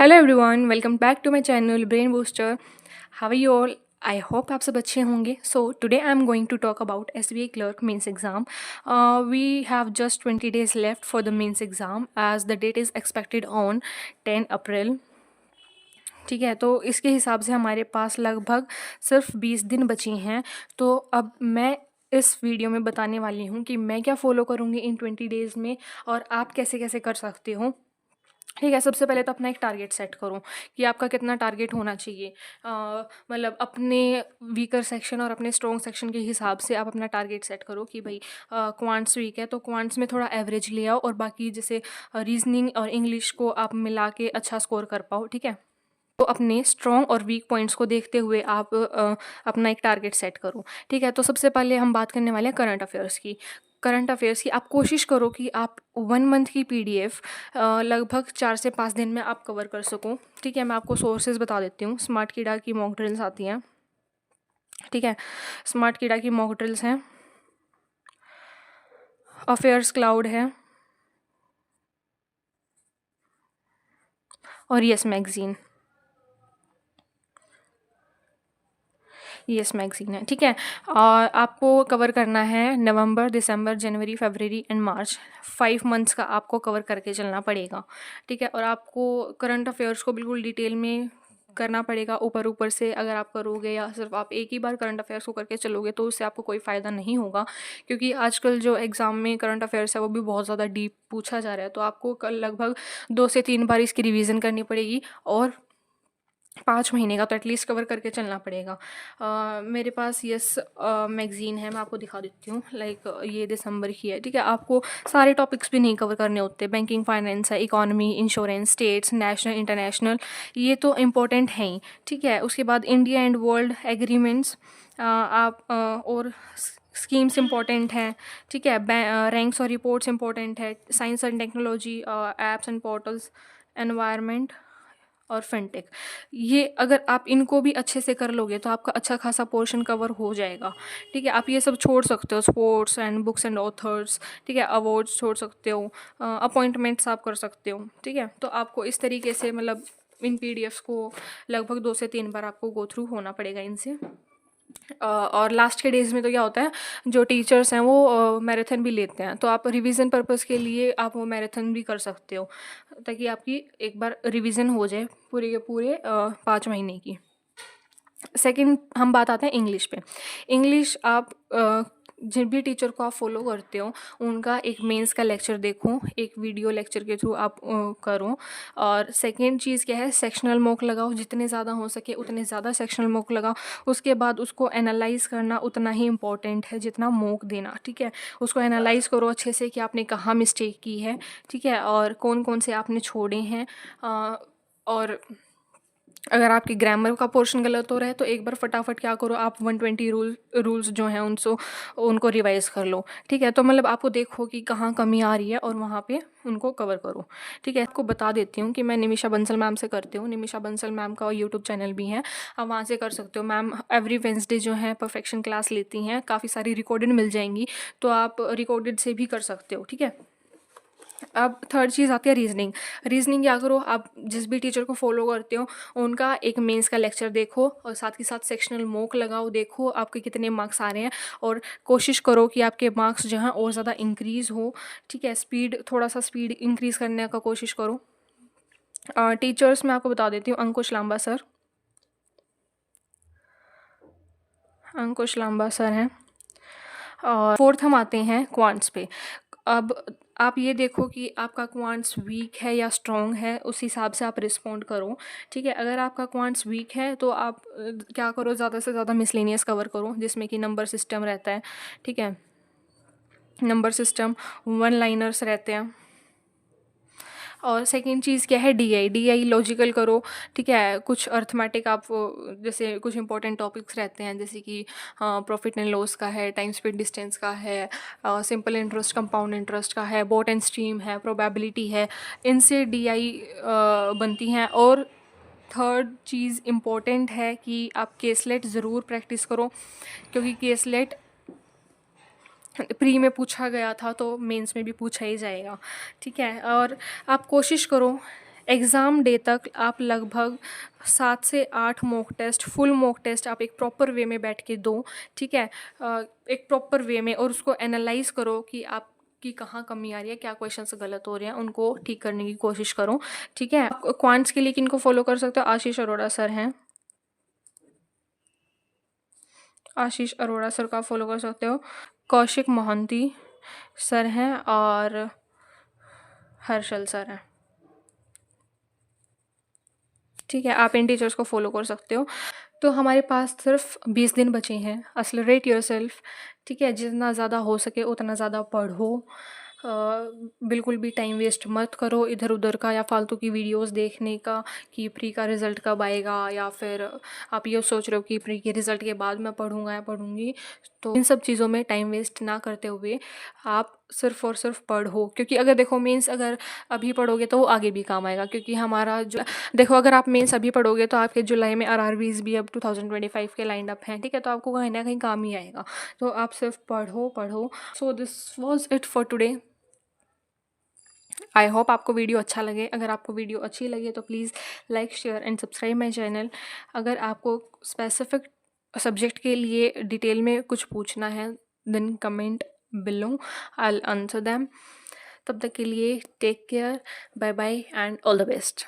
Hello everyone, welcome back to my channel brain booster. How are you all? I hope आप सब अच्छे होंगे। So today I am going to talk about SBI clerk mains exam. We have just 20 days left for the mains exam as the date is expected on 10 April. ठीक है, तो इसके हिसाब से हमारे पास लगभग सिर्फ 20 दिन बची हैं. तो अब मैं इस वीडियो में बताने वाली हूँ कि मैं क्या फ़ॉलो करूँगी इन 20 डेज़ में और आप कैसे कैसे कर सकते हो. ठीक है, सबसे पहले तो अपना एक टारगेट सेट करो कि आपका कितना टारगेट होना चाहिए. मतलब अपने वीकर सेक्शन और अपने स्ट्रॉन्ग सेक्शन के हिसाब से आप अपना टारगेट सेट करो कि भाई क्वांट्स वीक है तो क्वांट्स में थोड़ा एवरेज ले आओ और बाकी जैसे रीजनिंग और इंग्लिश को आप मिला के अच्छा स्कोर कर पाओ. ठीक है, तो अपने स्ट्रॉन्ग और वीक पॉइंट्स को देखते हुए आप अपना एक टारगेट सेट करो. ठीक है, तो सबसे पहले हम बात करने वाले हैं करंट अफेयर्स की. करंट अफेयर्स की आप कोशिश करो कि आप 1 मंथ की PDF लगभग 4 से 5 दिन में आप कवर कर सको. ठीक है, मैं आपको सोर्सेज बता देती हूँ. स्मार्ट कीड़ा की मॉक ड्रिल्स आती हैं. ठीक है, स्मार्ट कीड़ा की मॉक ड्रिल्स हैं. अफेयर्स क्लाउड है और यस मैगजीन. यस मैगजीन है. ठीक है, और आपको कवर करना है नवंबर, दिसंबर, जनवरी, फरवरी एंड मार्च. 5 मंथ्स का आपको कवर करके चलना पड़ेगा. ठीक है, और आपको करंट अफेयर्स को बिल्कुल डिटेल में करना पड़ेगा. ऊपर ऊपर से अगर आप करोगे या सिर्फ आप एक ही बार करंट अफेयर्स को करके चलोगे तो उससे आपको कोई फ़ायदा नहीं होगा, क्योंकि आजकल जो एग्ज़ाम में करंट अफेयर्स है वो भी बहुत ज़्यादा डीप पूछा जा रहा है. तो आपको कल लगभग 2 से 3 बार इसकी रिवीजन करनी पड़ेगी और 5 महीने का तो एटलीस्ट कवर करके चलना पड़ेगा. मेरे पास यस मैगज़ीन है, मैं आपको दिखा देती हूँ. लाइक ये दिसंबर की है. ठीक है, आपको सारे टॉपिक्स भी नहीं कवर करने होते. बैंकिंग, फाइनेंस है, economy, insurance, states, national, international, ये तो इम्पोर्टेंट हैं ही. ठीक है, उसके बाद इंडिया एंड वर्ल्ड एग्रीमेंट्स आप और स्कीम्स इंपॉर्टेंट हैं. ठीक है, रैंक्स और रिपोर्ट्स इंपॉर्टेंट है. Science and technology, apps and portals, environment और फिनटेक. ये अगर आप इनको भी अच्छे से कर लोगे तो आपका अच्छा खासा पोर्शन कवर हो जाएगा. ठीक है, आप ये सब छोड़ सकते हो. Sports and books and authors, ठीक है, अवार्ड्स छोड़ सकते हो. अपॉइंटमेंट्स आप कर सकते हो. ठीक है, तो आपको इस तरीके से मतलब इन PDFs को लगभग 2 से 3 बार आपको गो थ्रू होना पड़ेगा इनसे. और लास्ट के डेज़ में तो क्या होता है, जो टीचर्स हैं वो मैराथन भी लेते हैं, तो आप रिवीजन पर्पस के लिए आप वो मैराथन भी कर सकते हो ताकि आपकी एक बार रिवीजन हो जाए पूरे के पूरे 5 महीने की. सेकंड हम बात आते हैं इंग्लिश पे. इंग्लिश आप जिन भी टीचर को आप फॉलो करते हो उनका एक मेंस का लेक्चर देखो, एक वीडियो लेक्चर के थ्रू आप करो. और सेकंड चीज़ क्या है, सेक्शनल मॉक लगाओ. जितने ज़्यादा हो सके उतने ज़्यादा सेक्शनल मॉक लगाओ. उसके बाद उसको एनालाइज करना उतना ही इम्पॉर्टेंट है जितना मॉक देना. ठीक है, उसको एनालाइज करो अच्छे से कि आपने कहाँ मिस्टेक की है. ठीक है, और कौन कौन से आपने छोड़े हैं. और अगर आपकी ग्रामर का पोर्शन गलत हो रहा है तो एक बार फटाफट क्या करो, आप 120 रूल्स जो हैं उनको रिवाइज़ कर लो. ठीक है, तो मतलब आपको देखो कि कहाँ कमी आ रही है और वहाँ पे उनको कवर करो. ठीक है, आपको बता देती हूँ कि मैं निमिषा बंसल मैम से करती हूँ. निमिषा बंसल मैम का यूट्यूब चैनल भी है, आप वहाँ से कर सकते हो. मैम एवरी वेंसडे जो है परफेक्शन क्लास लेती हैं. काफ़ी सारी रिकॉर्डेड मिल जाएंगी, तो आप रिकॉर्डेड से भी कर सकते हो. ठीक है, अब थर्ड चीज़ आती है रीजनिंग. रीजनिंग क्या करो, आप जिस भी टीचर को फॉलो करते हो उनका एक मेंस का लेक्चर देखो और साथ ही साथ सेक्शनल मॉक लगाओ. देखो आपके कितने मार्क्स आ रहे हैं और कोशिश करो कि आपके मार्क्स जो हैं और ज़्यादा इंक्रीज़ हो. ठीक है, थोड़ा सा स्पीड इंक्रीज़ करने का कोशिश करो. टीचर्स मैं आपको बता देती हूँ. अंकुश लांबा सर, हैं. और फोर्थ हम आते हैं क्वांट्स पे. अब आप ये देखो कि आपका क्वांट्स वीक है या स्ट्रॉन्ग है, उस हिसाब से आप रिस्पॉन्ड करो. ठीक है, अगर आपका क्वांट्स वीक है तो आप क्या करो, ज़्यादा से ज़्यादा मिसलेनियस कवर करो जिसमें कि नंबर सिस्टम रहता है. ठीक है, नंबर सिस्टम, वन लाइनर्स रहते हैं. और सेकेंड चीज़ क्या है, DI लॉजिकल करो. ठीक है, कुछ अर्थमेटिक आप जैसे कुछ इंपॉर्टेंट टॉपिक्स रहते हैं जैसे कि प्रॉफिट एंड लॉस का है, टाइम स्पीड डिस्टेंस का है, सिंपल इंटरेस्ट, कंपाउंड इंटरेस्ट का है, बॉट एंड स्ट्रीम है, प्रोबेबिलिटी है. इनसे DI बनती हैं. और थर्ड चीज़ इम्पॉर्टेंट है कि आप केसलेट ज़रूर प्रैक्टिस करो, क्योंकि केसलेट प्री में पूछा गया था तो मेंस में भी पूछा ही जाएगा. ठीक है, और आप कोशिश करो एग्ज़ाम डे तक आप लगभग 7 से 8 mock test, full mock test आप एक प्रॉपर वे में बैठ के दो, ठीक है? एक प्रॉपर वे में, और उसको एनालाइज़ करो कि आपकी कहाँ कमी आ रही है, क्या क्वेश्चंस गलत हो रहे हैं, उनको ठीक करने की कोशिश करो, ठीक है? क्वांट्स के लिए किनको फॉलो कर सकते हो? आशीष अरोड़ा सर हैं, आशीष अरोड़ा सर का फॉलो कर सकते हो। कौशिक मोहंती सर हैं और हर्षल सर हैं, ठीक है? आप इन टीचर्स को फॉलो कर सकते हो। तो हमारे पास सिर्फ 20 दिन बचे हैं। एक्सेलरेट योरसेल्फ, ठीक है? जितना ज़्यादा हो सके उतना ज़्यादा पढ़ो। बिल्कुल भी टाइम वेस्ट मत करो इधर उधर का, या फालतू की वीडियोस देखने का कि प्री का रिज़ल्ट कब आएगा, या फिर आप ये सोच रहे हो कि प्री के रिज़ल्ट के बाद मैं पढ़ूंगा या पढ़ूंगी। तो इन सब चीज़ों में टाइम वेस्ट ना करते हुए आप सिर्फ और सिर्फ पढ़ो, क्योंकि अगर देखो मेंस अगर अभी पढ़ोगे तो वो आगे भी काम आएगा, क्योंकि हमारा जो देखो अगर आप मेंस अभी पढ़ोगे तो आपके जुलाई में आरआरबीज भी अब 2025 के लाइंड अप हैं, ठीक है? तो आपको कहीं ना कहीं काम ही आएगा। तो आप सिर्फ पढ़ो पढ़ो। So this was it for today. I hope आपको वीडियो अच्छा लगे। अगर आपको वीडियो अच्छी लगे तो please like share and subscribe my channel. अगर आपको स्पेसिफिक सब्जेक्ट के लिए डिटेल में कुछ पूछना है then comment below, I will answer them. तब तक के लिए take care, bye bye and all the best.